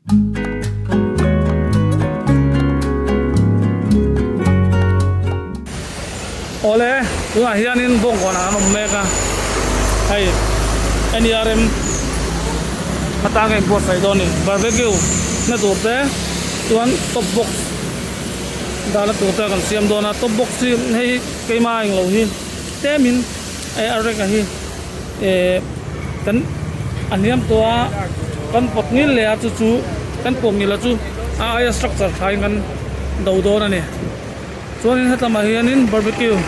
Ole tunga hianin bong kona ano meka hay NRM matangay buat sa idoni barbecue na turte tuan top box dala turte kan siam dona top box si hay kay maing lohin temin ay arek hi kan aniam tua kan potngil le chu kan pomngil chu ay structure thain kan dau dona ne chuanin hetama hianin barbecue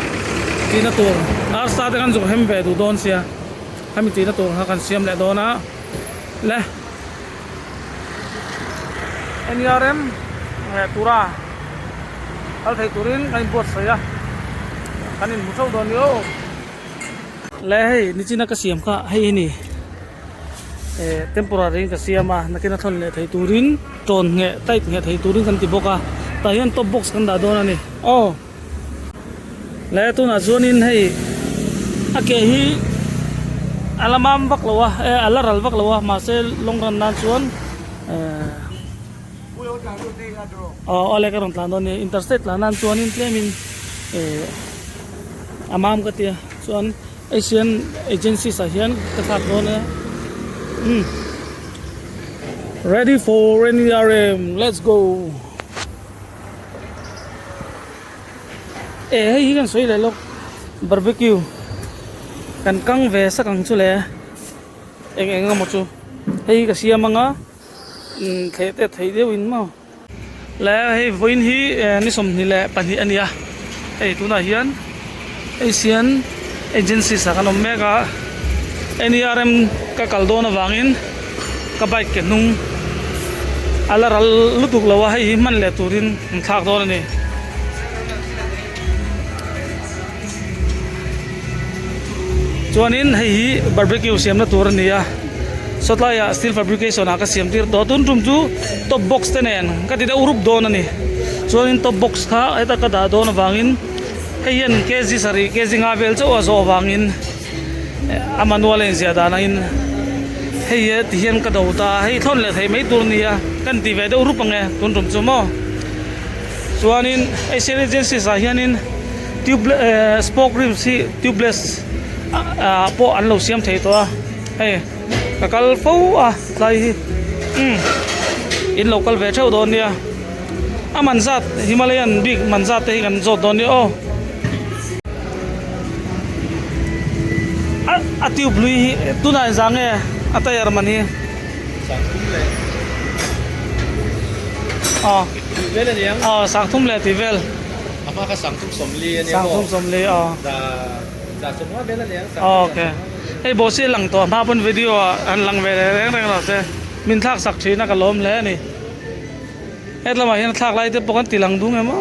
tina tur ar sa kan zu hem ve du don sia hami tina tur ha kan siam le dona le NRM tura al thai turin kan bot saya kanin musau don yo le hei ni china ka siam kha hei ni temporary ka siama nakina thon le thai turin ton nge tai nge thai turin kan ti boka ta hian top box kan da don ani le tu na zonin hei ake hi alamam baklawa alaral baklawa ma se longran nan chuan ole ka ron tlan don ni interstate la nan chuan in claiming amam ka tia chuan Asian agency sa hian ka thak don ready for NRM, let's go. Hey kan soi le lok barbecue kan kang ve sa kang chu le eng mo chu hei ka sia manga thete thei deu in ma le hei voin hi ni som ni le pani ania ei tuna hian Asian agency sa kan mega NRM ka kaldona wangin ka bike ke nung alaral lutuk lawa hei man le turin thak don ni chuanin hei barbecue siam na tur ania sotlaya steel fabrication aka siam tir to tun tum chu top box tenen ka ti da urup don ani chuanin top box kha eta ka da don wangin heian kg sari kg nga vel chu azo wangin amanual en zia da na in hei ti hian ka dauta hei thon le thei mai tur nia kan ti ve da urup ange tun tum chu mo chuanin Asian agency sa hianin tube spoke rims hi tubeless po an lo siam thei to hey kakal fo lai hi in local ve thau don nia aman zat Himalayan big man zat te kan zot don ni atiu blui tuna zange atayar mani Sangthum le vel ani yang sangthum le ti vel apa ka sangthum somli ani sangthum somle da somwa vel ani yang okay hey bosi lang to ma pun video an lang ve reng reng la se min thak sak thina ka lom le ni etla ma hian thak lai te pokan tilang dung emo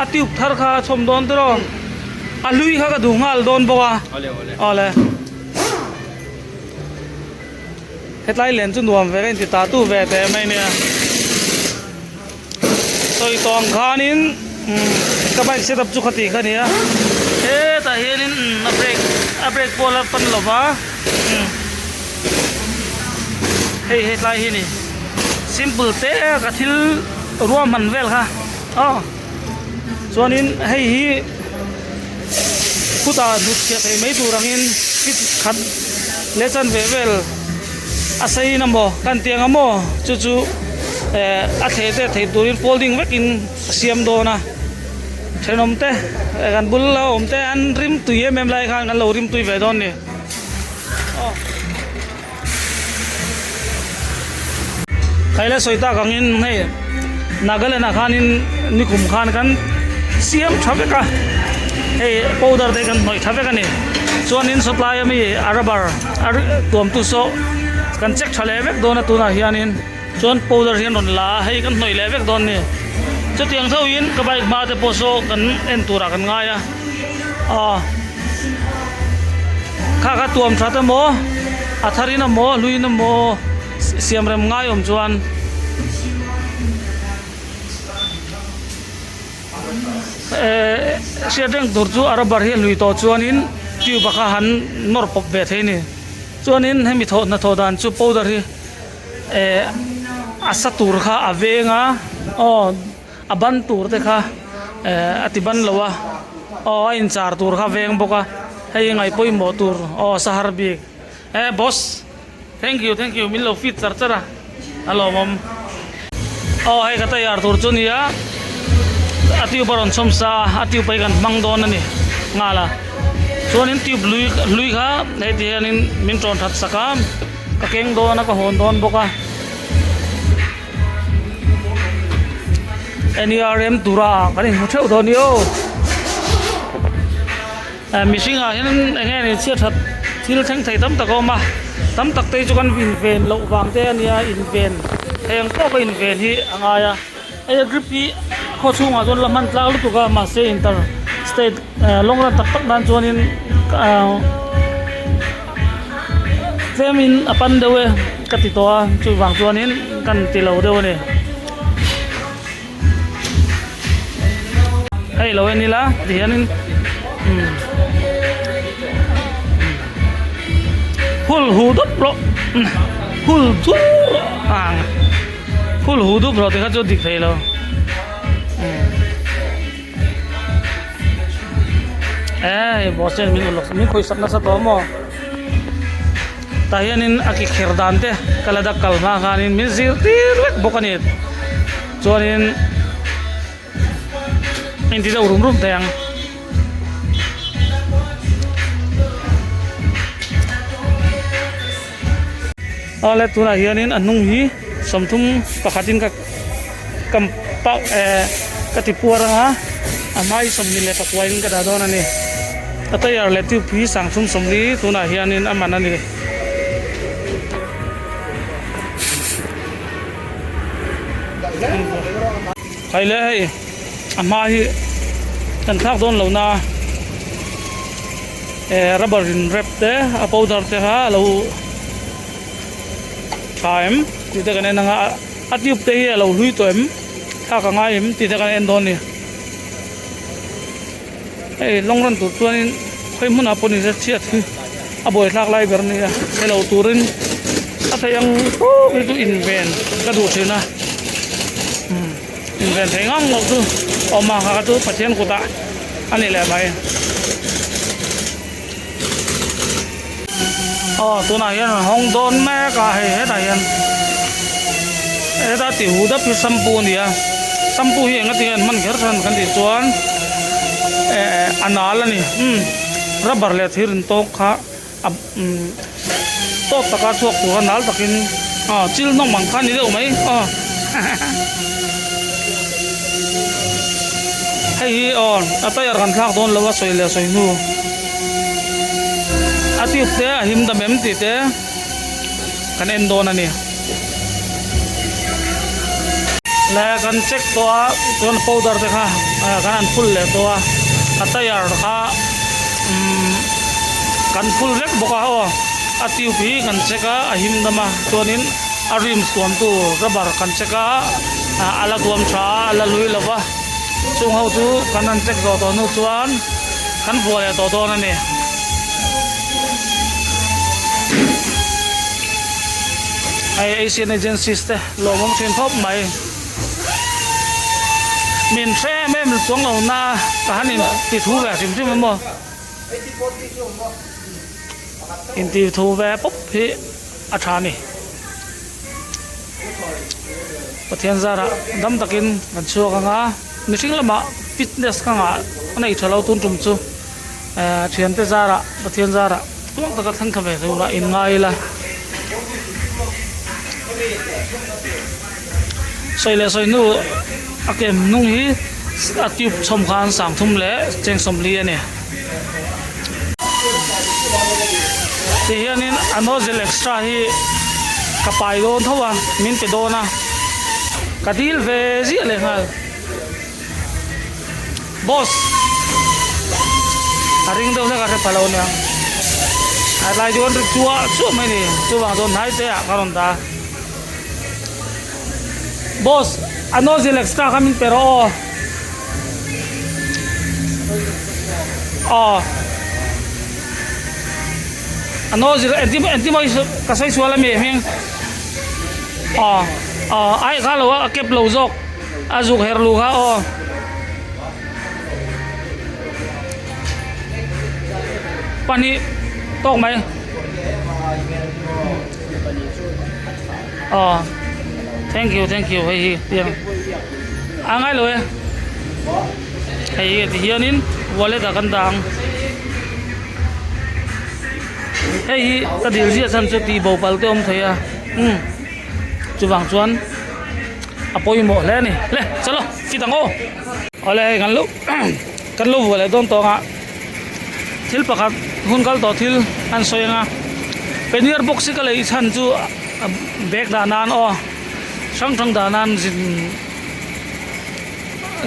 atiuk thar kha chom don tro alui kha ka dungal don bowa ole hetlai len chu nuam ve ren ti ta tu ve te mai ne soi tong khanin ka bike setup chu khati khania ta hianin a break pola pan lova hei hetlai hi ni simple te ka thil ruam han vel kha chuanin hei hi kuta dut ke thei mai turangin fit khat lechan vevel asai namo kan tiang amo chu a thei turin folding vekin siam dona thenom te kan bul la om te an rim tuye mem lai khan kan lo rim tui ve don ni kaila soita kangin hei Nagaland khanin nikum khan kan siam thabeka hey powder te kan noi thabeka ni chuanin supply ami arabar tom tu so kan check thale vek dona tuna hianin chuan powder hian ron la hei kan noi le vek don ni chutiang thau in ka bike ma te poso kan en tura kan nga ya kha tuam thata mo atharina mo luina mo siam rem ngai om chuan siadeng durju arabar hi lui to chuanin tiu baka han nor pop ve the ni chuanin hemi tho na tho dan chu powder hi asatur kha avenga aban tur te kha atiban lawa in char tur kha veng boka hei ngai poi mo tur sahar bi boss thank you min lo fit chara hello mom hei kata yar tur chu nia atiu baron somsa atiu pai kan mang don ani ngala chuanin tube lui kha nei ti anin min tron that sakam ka keng don ka hon don boka NRM tura kani mutheu don yo missing hian nghe ni chia that thil thang thai tam tak ma tam tak te chu kan vin ven lo wang te ania in ven heng ko ka in ven hi angaya grip hi kho chunga zon laman tla lu tuka ma se inter state long run tak tak dan chuanin zemin apan dewe kati to chu wang chuanin kan ti lo dewe ni hei lo ni la hianin hul hudup bro hul tu hul hudup bro te kha chu dik thei lo bosen min ulok min khoi sakna sa to mo tahianin aki kherdan te kalada kalma khanin min zir tir lek bokanit chuanin inti da rum tayang ale tuna hianin anung hi somthum pakhatin ka kampa katipuaranga amai somnile pakwain ka dadon ani atayar letiu phi sangthum somli tuna hianin amanani khaile hei ama hi kan thak don lo na rubber in wrap te a powder te ha lo time ti te kan nga atiup te hi lo hlui toem tha ka ngai em ti te kan en don ni long run tur chuanin khoi mun aponi se chiat hi aboi thak lai ber ni hello turin athayang tu in ven ka du thina in ven thengang lo tu oma kha tu pathian ko ta ani le bai tu na hian hong don me ka he ta hian ta ti hu da pi sampu nia sampu hi nga ti man gher than kan ti chuan anal ani rubber le thirin to kha to taka chuak tu anal takin chil nong mang khan ni deu mai hei atayar kan thak don lawa soile soinu atiup te him da mem ti te kan en don ani le kan check to ton powder te kha kan full le to atayar kha kan full rek boka ho atiup hi kan cheka ahim dama tonin arim suam tu rubber kan cheka ala tuam tha ala lui lawa chung ho tu kanan check do to nu chuan kan buai to na ni ai Asian agencies te lomom chen thop mai min tre mem chuang lo na ka hanin ti thu ve sim sim mo in ti thu ve pop hi athani pathian zara dam takin kan chuak anga mishing lama fitness kanga anai thalo tun tum chu thian te zara pathian zara tuang taka thang kha ve thula in ngai la soile soinu akem nung hi atiup chom khan sang thum le cheng somli ani ti hianin anozil extra hi kapai don thowa min te dona kadil ve zi le ngal boss aring do le ka re palo na lai don ri chua chu mai ni chu wang don nai te a karon da boss anozil extra kami pero ano zira enti mo kasay suala mi heng ai khalo a kep lo jok azuk her lu kha pani tok mai thank you hei tiang angai lo e hei ti hianin wallet a kan dang hei ta dil zia san chu ti bo pal te om thei a chu wang chuan apoi mo le ni le chalo kitango ole kan lu kan lu wala don to nga thil pakhat hun kal to thil an soyanga penier box ka le chan chu bag da nan sang da nan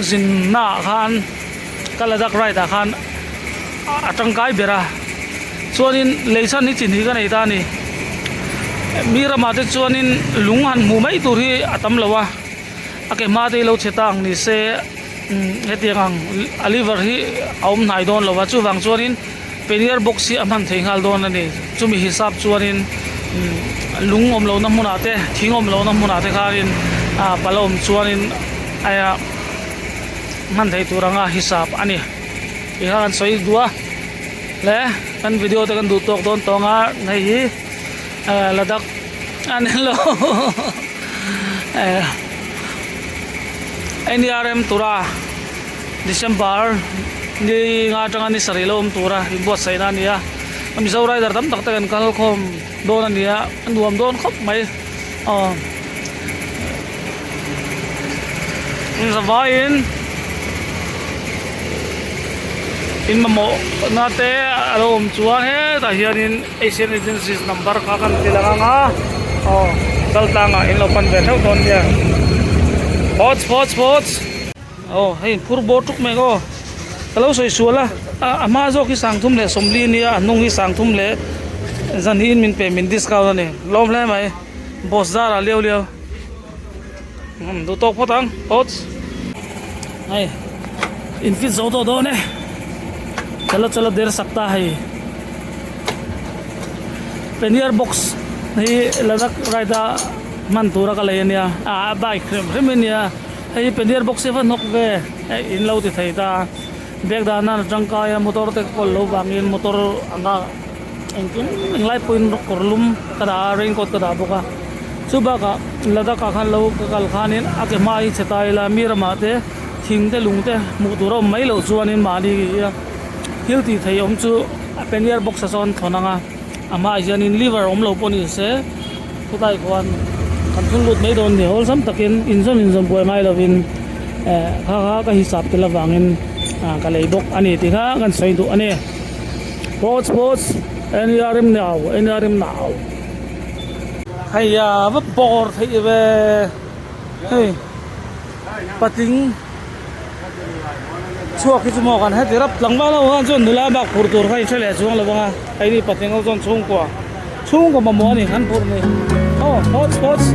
zin na khan kaladak right da khan atang kai bera chuanin leisan ni chin hi ka nei ta ni mira ma te chuanin lunghan mu mai tur hi atam lawa ake ma te lo chetang ni se hetiang aliver hi aum nai don lawa chu wang chuanin penier box hi aman theingal don ani chumi hisab chuanin lung om lo na huna te thing om lo na huna te kharin palom chuanin aya man thei turanga hisab ani ihan soi dua le kan video te kan du tok don tonga nei hi ladak anelo NRM tura December ni nga tanga ni sarilom tura ibot sai na niya ami zo rider tam tak takan kal khom don ania anduam don khop mai in zavain in mamo na te alom chuan he ta hianin Asian agencies number ka kan tilanga nga daltanga in lopan ve thau don dia pots hey pur botuk me go kalau soi suala ama zo ki sang thum le somli ni anung hi sang thum le zan hin min pe min discount ne lom le mai boss zara leo du tok potang pots hey in fit zo to do ne चलो देर सकता है Payeer box नहीं लदक राइदा मन तुरा का लेनिया बाइक रेमिनिया है पेनियर बॉक्स से नोक वे इन लो ति थैता बैग दाना जंका या मोटर ते को लो बांगिन मोटर अंगा इंकिन इंगलाई पुइन करलुम कदा रेन कोट कदा बोका सुबह का लदक का खान लो कल खानिन आके माई छताइला मीर माते थिंगते लुंगते मुदुरो मै लो जुआनिन मानी hilti thei om chu penier box ason thonanga ama janin liver om lo poni se kutai kwan kan thun lut mai don ni hol sam takin inzom poi mai lovin kha ka hisab te lawangin ka lei bok ani ti kha kan soi du ani pots NRM now haya va bor thei ve hey pating chuak ki chumo kan heti rap tlangba lo han chon nula bak phur tur khai chele chuang lo banga ai ni pating au chon chung ko ma mo ni han phur ni pots